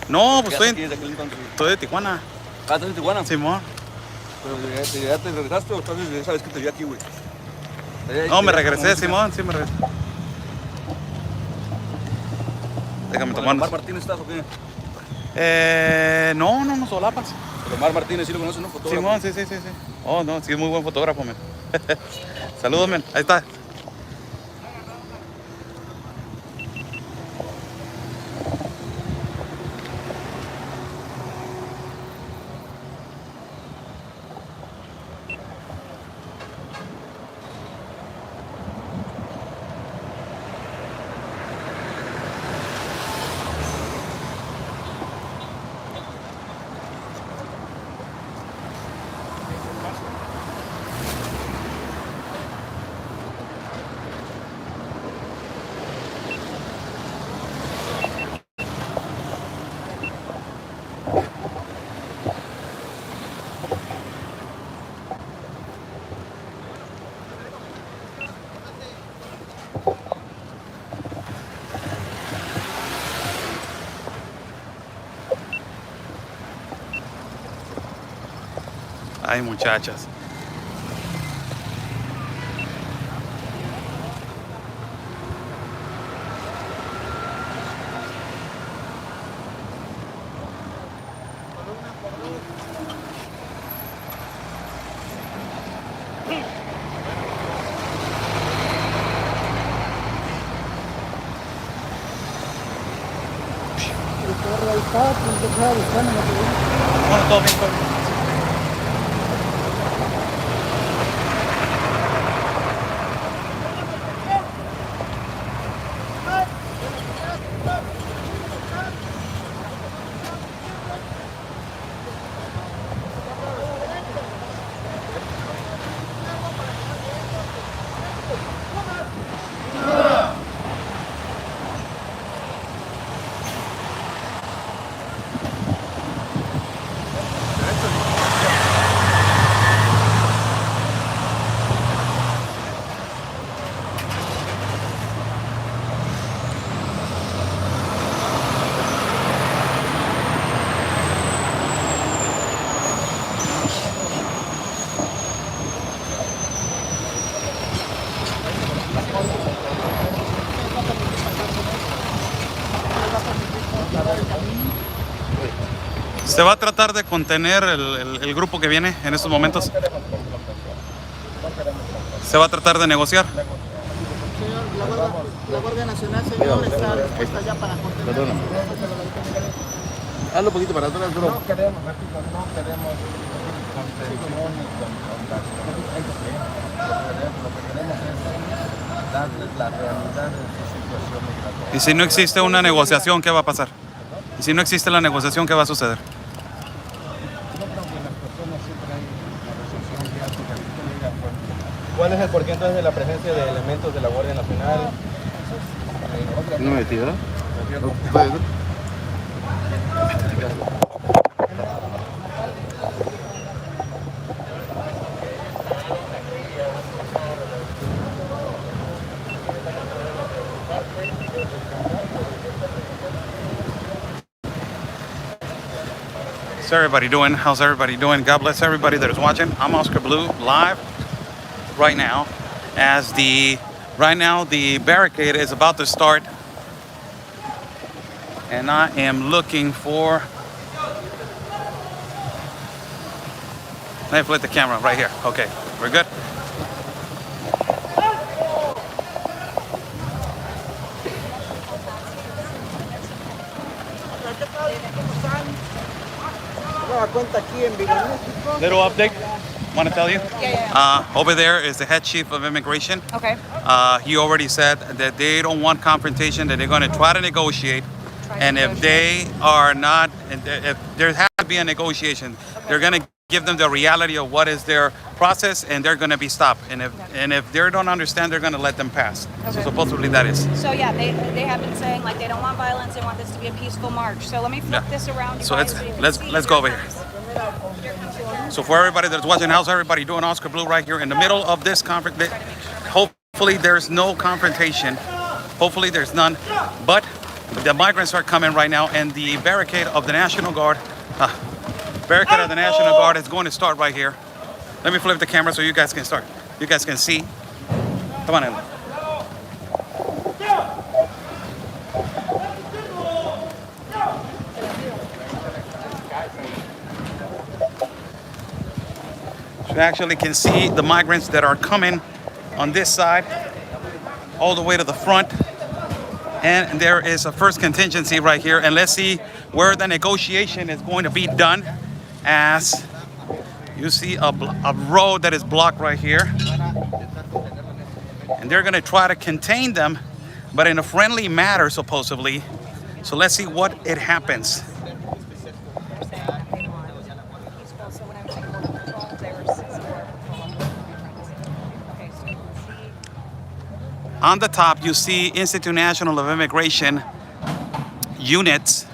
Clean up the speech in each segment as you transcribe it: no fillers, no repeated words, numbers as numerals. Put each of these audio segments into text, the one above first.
No, pues ¿Qué haces aquí desde aquel entonces? estoy de Tijuana. Ah, ¿estás en Tijuana? Simón. Pero ya te regresaste o entonces sabes que te vi aquí, güey. No, me regresé, Simón, sí me regresé. Déjame ¿Con tomar. Omar Martínez estás o qué? No solapas. Pero Omar Martínez sí lo conoces, ¿no? Fotógrafo. Simón, sí. Oh, no, sí es muy buen fotógrafo, men. Saludos, men. Ahí está. Ay, muchachas. Bueno, todo bien, todo bien. Se va a tratar de contener el grupo que viene en estos momentos. Se va a tratar de negociar. Señor, la Guardia Nacional, señor, está dispuesta ya para contener. Perdona. Hazlo un poquito para atrás, bro. No queremos, repito, no queremos contención ni confrontación. Lo que queremos es darles la realidad de su situación migratoria. Y si no existe una negociación, ¿qué va a pasar? Y si no existe la negociación, ¿qué va a suceder? Yo creo que las personas siempre hay una resolución que hace que llega a acuerdo. ¿Cuál es el porqué entonces de la presencia de elementos de la Guardia Nacional? No me tiro. How's everybody doing? How's everybody doing? God bless everybody that is watching. I'm Oscar Blue, live right now as the barricade is about to start, and I am looking for. Let me flip the camera right here. Okay, we're good. Little update. Want to tell you? Yeah. Over there is the head chief of immigration. Okay. He already said that they don't want confrontation, that they're going to try to negotiate. And if they are not, if there has to be a negotiation, they're going to give them the reality of what is their process, and they're going to be stopped. And if they don't understand, they're going to let them pass. Okay. So supposedly that is. So yeah, they have been saying like they don't want violence. They want this to be a peaceful march. So let me flip this around. You So guys, it's, so you can let's see. let's go over here. So for everybody that's watching, how's everybody doing? Oscar Blue right here in the middle of this conference. Hopefully there's no confrontation. Hopefully there's none. But The migrants are coming right now, and the barricade of the National Guard, is going to start right here. Let me flip the camera so you guys can start. You guys can see. Come on, Ellen. So you actually can see the migrants that are coming on this side all the way to the front. And there is a first contingency right here. And let's see where the negotiation is going to be done. As you see a road that is blocked right here. And they're going to try to contain them, but in a friendly manner, supposedly. So let's see what it happens. On the top, you see Institute National of Immigration units.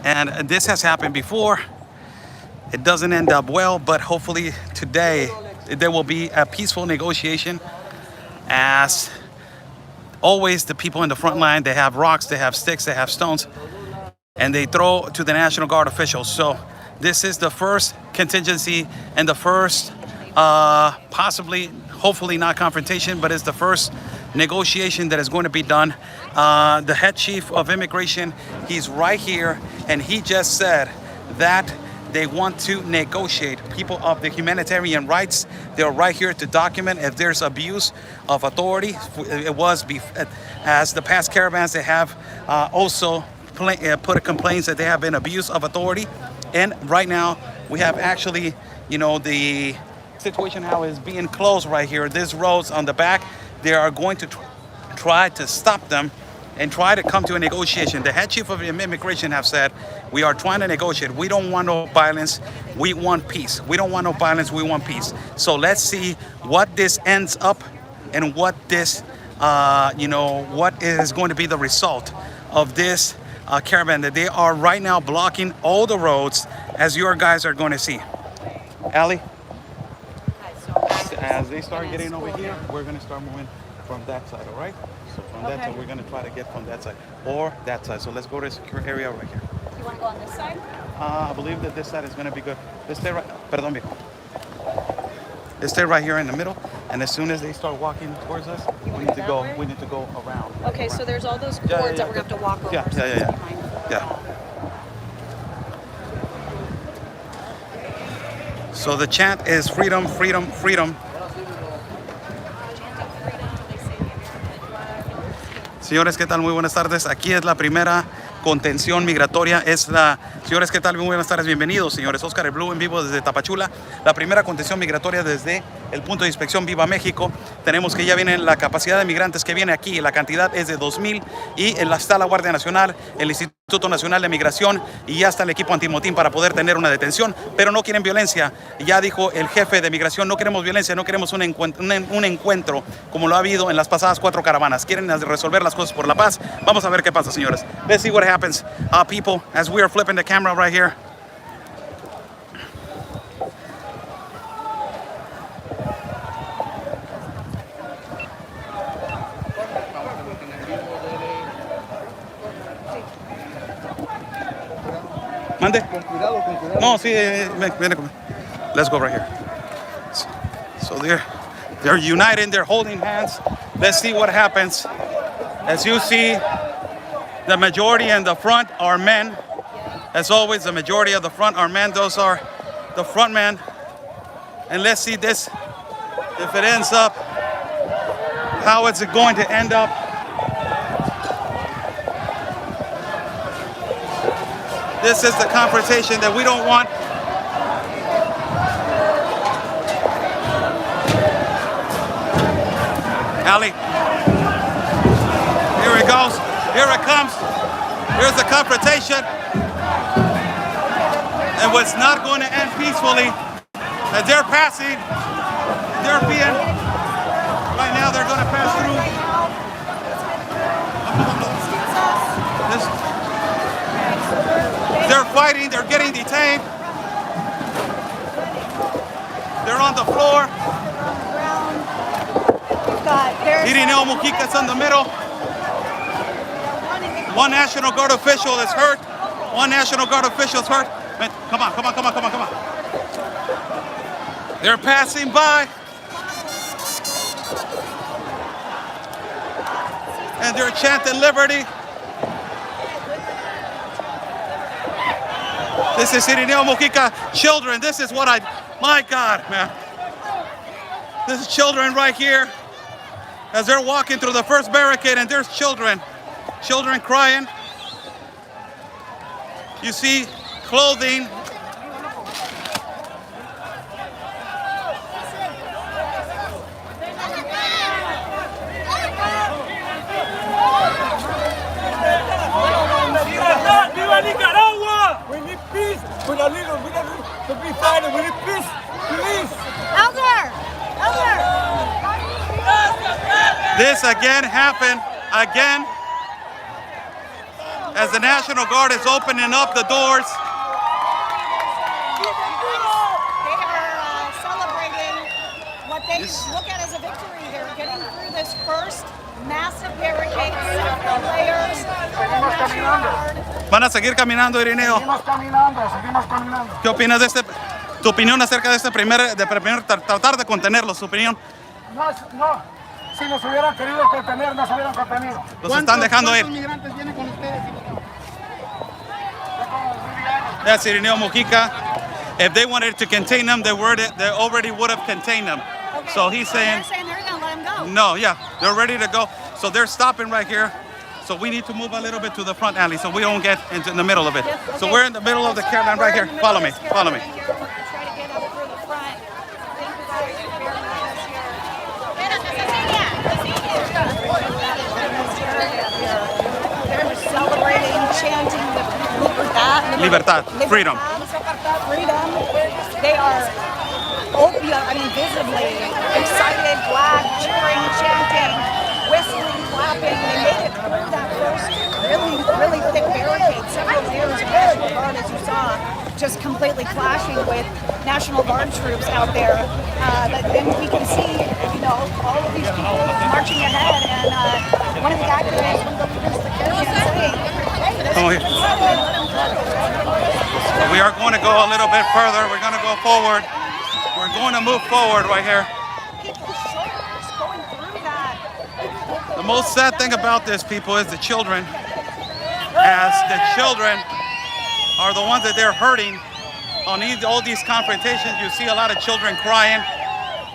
And this has happened before. It doesn't end up well, but hopefully today there will be a peaceful negotiation. As always, the people in the front line, they have rocks, they have sticks, they have stones, and they throw to the National Guard officials. So this is the first contingency and the first possibly, hopefully not confrontation, but it's the first negotiation that is going to be done. The head chief of immigration, he's right here, and he just said that they want to negotiate. People of the humanitarian rights, they're right here to document if there's abuse of authority. It was as the past caravans, they have also put complaints that they have been abuse of authority. And right now we have actually, you know, the situation how it's being closed right here. These roads on the back, they are going to try to stop them and try to come to a negotiation. The head chief of immigration have said, we are trying to negotiate. We don't want no violence. We want peace. We don't want no violence. We want peace. So let's see what this ends up and what this, what is going to be the result of this caravan that they are right now blocking all the roads, as your guys are going to see. Allie, as they start getting over here, we're going to start moving from that side, all right? So from that side, we're going to try to get from that side or that side. So let's go to a secure area right here. You want to go on this side? I believe that this side is going to be good. Let's stay right, perdón, viejo. Let's stay right here in the middle. And as soon as they start walking towards us, we need to go around. Okay, so there's all those cords that we're going to have to walk over. Yeah. So the chant is freedom, freedom, freedom. Señores, ¿qué tal? Muy buenas tardes. Aquí es la primera contención migratoria. Señores, ¿qué tal? Muy buenas tardes. Bienvenidos, señores. Oscar el Blue en vivo desde Tapachula. La primera contención migratoria desde el punto de inspección Viva México. Tenemos que ya viene la capacidad de migrantes que viene aquí. La cantidad es de 2,000 y está la Guardia Nacional, el Instituto Nacional de Migración y ya está el equipo antimotín para poder tener una detención. Pero no quieren violencia. Ya dijo el jefe de migración, no queremos violencia, no queremos un encuentro como lo ha habido en las pasadas 4 caravanas. Quieren resolver las cosas por la paz. Vamos a ver qué pasa, señores. Let's see what happens, people, as we are flipping the camera right here. Mande. Con cuidado. No, sí, viene conmigo. Let's go right here. So they're uniting, they're holding hands. Let's see what happens. As you see, the majority in the front are men. As always, the majority of the front are men. Those are the front men. And let's see this, if it ends up, how is it going to end up? This is the confrontation that we don't want. Allie, here it goes. Here it comes. Here's the confrontation. And what's not going to end peacefully, as they're passing, they're being, right now they're going to pass through. They're fighting, they're getting detained. They're on the floor. Irineo Mujica's in the middle. One National Guard official is hurt. One National Guard official is hurt. Man, come on. They're passing by. And they're chanting liberty. This is Irineo Mojica. Children, this is what my God, man. This is children right here. As they're walking through the first barricade, and there's children crying. You see clothing. ¡Viva Nicaragua! We need peace. We need to be fighting. We need peace. Please. Elder! This again happened as the National Guard is opening up the doors. They are celebrating what they look at as a victory. They're getting through this first massive barricade, several layers. Van a seguir caminando, Irineo. Seguimos caminando. ¿Qué opinas de tu opinión acerca de primer tratar de contenerlos, su opinión? No, si nos hubieran querido contener, nos hubieran contenido. Los están dejando ir. ¿Cuántos migrantes vienen con ustedes? That's Irineo Mojica. If they wanted to contain them, they already would have contained them. Okay. So he's saying, they're saying they're going to let him go. no, yeah, they're ready to go. So they're stopping right here. So we need to move a little bit to the front alley so we don't get into the middle of it. Yes, okay. So we're in the middle of the caravan right here. Follow me. We're going to try to get up through the front. Thank you guys for bearing with us here. They're celebrating, chanting Libertad, freedom. Freedom. They are visibly excited, glad, cheering, chanting, whistling, clapping. They made it through that first really thick barricade, several layers of National Guard, as you saw, just completely clashing with National Guard troops out there. But then we can see, all of these people marching ahead, and one of the activists, one of the leaders of the caravan saying, hey, this Oh, is yeah. let them go. So we are going to go a little bit further. We're going to go forward. We're going to move forward right here. People's shoulders going through that. The most sad thing about this, people, is the children. As the children are the ones that they're hurting on all these confrontations. You see a lot of children crying.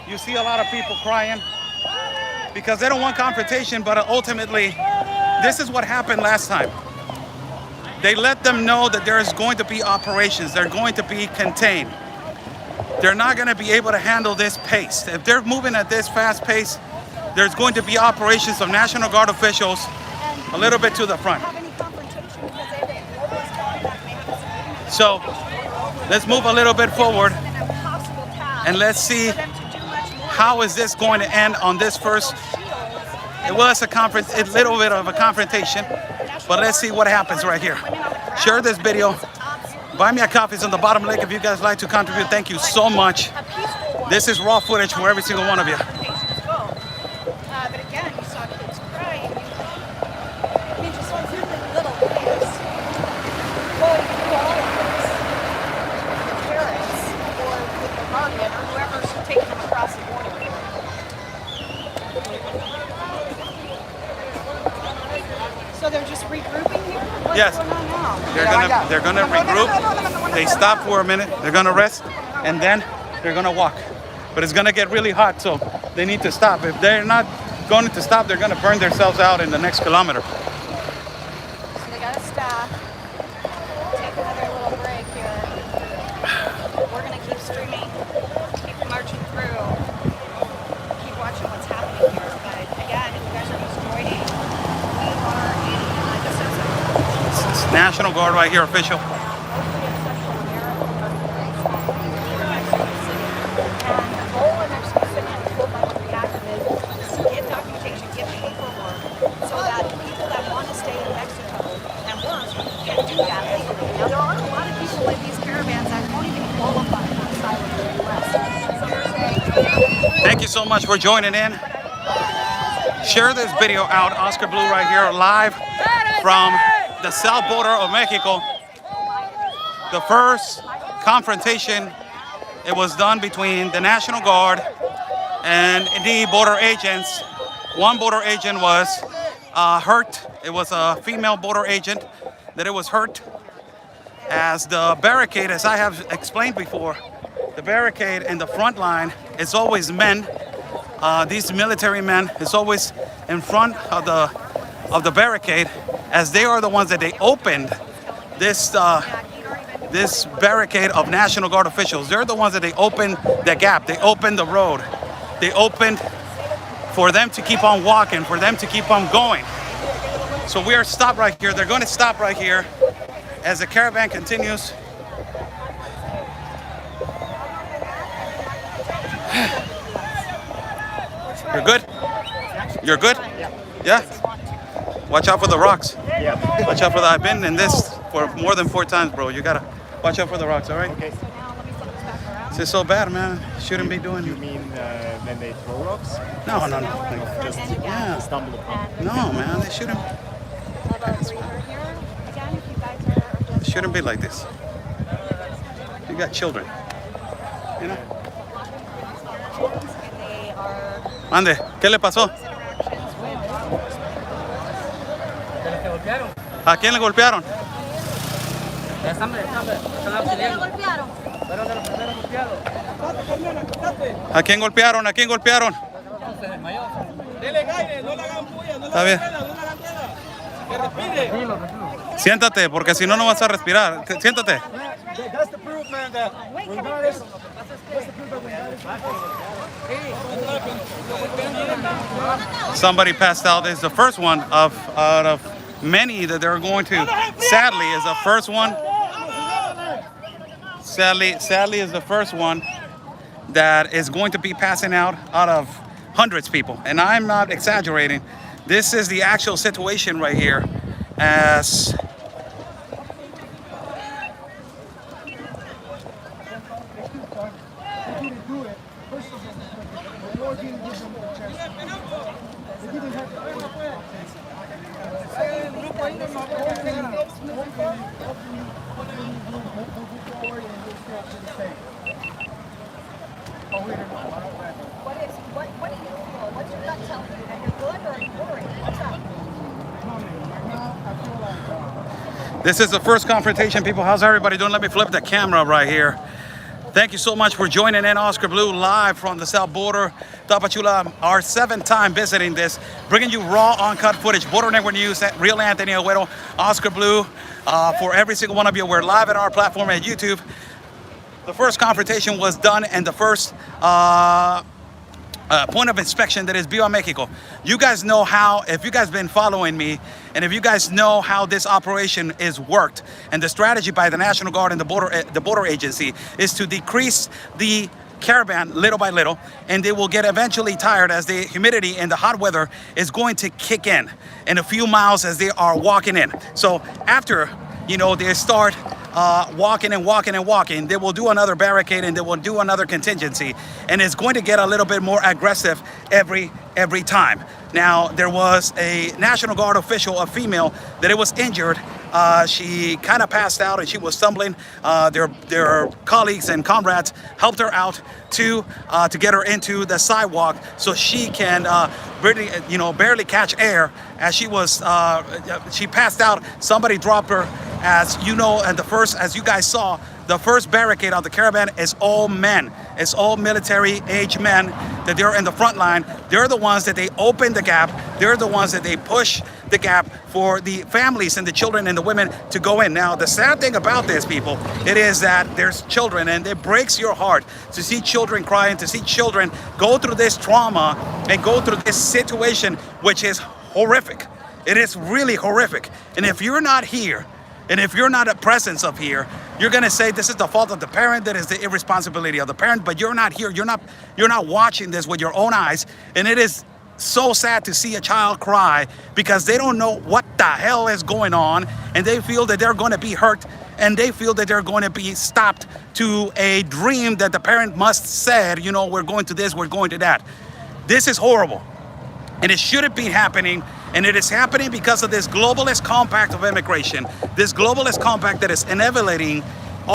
You see a lot of people crying because they don't want confrontation, but ultimately, this is what happened last time. They let them know that there is going to be operations. They're going to be contained. They're not going to be able to handle this pace. If they're moving at this fast pace, there's going to be operations of National Guard officials a little bit to the front. So let's move a little bit forward and let's see how is this going to end on this first. It was a little bit of a confrontation, but let's see what happens right here. Share this video. Buy me a coffee. It's on the bottom link if you guys like to contribute. Thank you so much. This is raw footage for every single one of you. But again, you saw kids crying. I mean, just like little kids going through all of this. The parents or with the guardian or whoever's taking them across the border. So they're just regrouping here? What's Yes. going on now? They're gonna regroup. They stop for a minute. They're gonna rest, and then they're gonna walk. But it's gonna get really hot, so they need to stop. If they're not going to stop, they're gonna burn themselves out in the next kilometer. So they gotta stop. Take another little break here. We're gonna keep streaming, keep marching through, keep watching what's happening here. But again, if you guys are just joining, we are in the National Guard right here, official. Thank you so much for joining in. Share this video out. Oscar Blue right here live. from the south border of Mexico. The first confrontation, it was done between the National Guard and the border agents. One border agent was hurt. It was a female border agent that it was hurt. As the barricade, as I have explained before, the barricade in the front line is always men. These military men is always in front of the barricade, as they are the ones that they opened this this barricade of National Guard officials. They're the ones that they opened the gap. They opened the road. They opened for them to keep on walking, for them to keep on going. So we are stopped right here. They're going to stop right here as the caravan continues. You're good? You're good? Yeah? Watch out for the rocks. Yeah. Watch out for the, I've been in this for more than 4 times, bro. You gotta watch out for the rocks, all right? Okay. This is so bad, man. Shouldn't be doing You it. mean when they throw rocks? No. Like, Just yeah. stumble upon. No, man, they shouldn't be like this. You got children, you know? Mande, ¿qué le pasó? ¿A quién le golpearon? ¿A quién golpearon? ¿A quién golpearon? Está bien. Siéntate, porque si no, no vas a respirar. Siéntate. Somebody passed out. This is the first one out of many that they're going to. Sadly, is the first one. Sadly is the first one that is going to be passing out of hundreds of people. And I'm not exaggerating. This is the actual situation right here. As What do you feel? What's your gut telling you? That you're good or are you worried? What's up? this is the first confrontation, people. How's everybody doing? Let me flip the camera right here. Thank you so much for joining in. Oscar Blue live from the south border. Tapachula, our 7th time visiting this, bringing you raw, uncut footage. Border Network News, Real Anthony Agüero, Oscar Blue. For every single one of you, we're live at our platform at YouTube. The first confrontation was done, and the first point of inspection that is Viva Mexico. You guys know how, if you guys been following me, and if you guys know how this operation is worked, and the strategy by the National Guard and the border agency is to decrease the caravan little by little, and they will get eventually tired as the humidity and the hot weather is going to kick in a few miles as they are walking in. So after, you know, they start walking, they will do another barricade and they will do another contingency, and it's going to get a little bit more aggressive every time. Now, there was a National Guard official, a female, that it was injured. She kind of passed out and she was stumbling. Their colleagues and comrades helped her out to get her into the sidewalk so she can barely catch air. As she passed out, somebody dropped her. As you know, and as you guys saw, the first barricade of the caravan is all men. It's all military-age men that they're in the front line. They're the ones that they open the gap. They're the ones that they push the gap for the families and the children and the women to go in. Now, the sad thing about this, people, it is that there's children, and it breaks your heart to see children crying, to see children go through this trauma and go through this situation, which is horrific. It is really horrific. And if you're not here, and if you're not a presence of here, you're gonna say this is the fault of the parent, that is the irresponsibility of the parent, but you're not here, you're not watching this with your own eyes, and it is so sad to see a child cry because they don't know what the hell is going on, and they feel that they're gonna be hurt, and they feel that they're going to be stopped to a dream that the parent must said, you know, we're going to this, we're going to that. This is horrible, and it shouldn't be happening And it is happening because of this globalist compact of immigration, this globalist compact that is enabling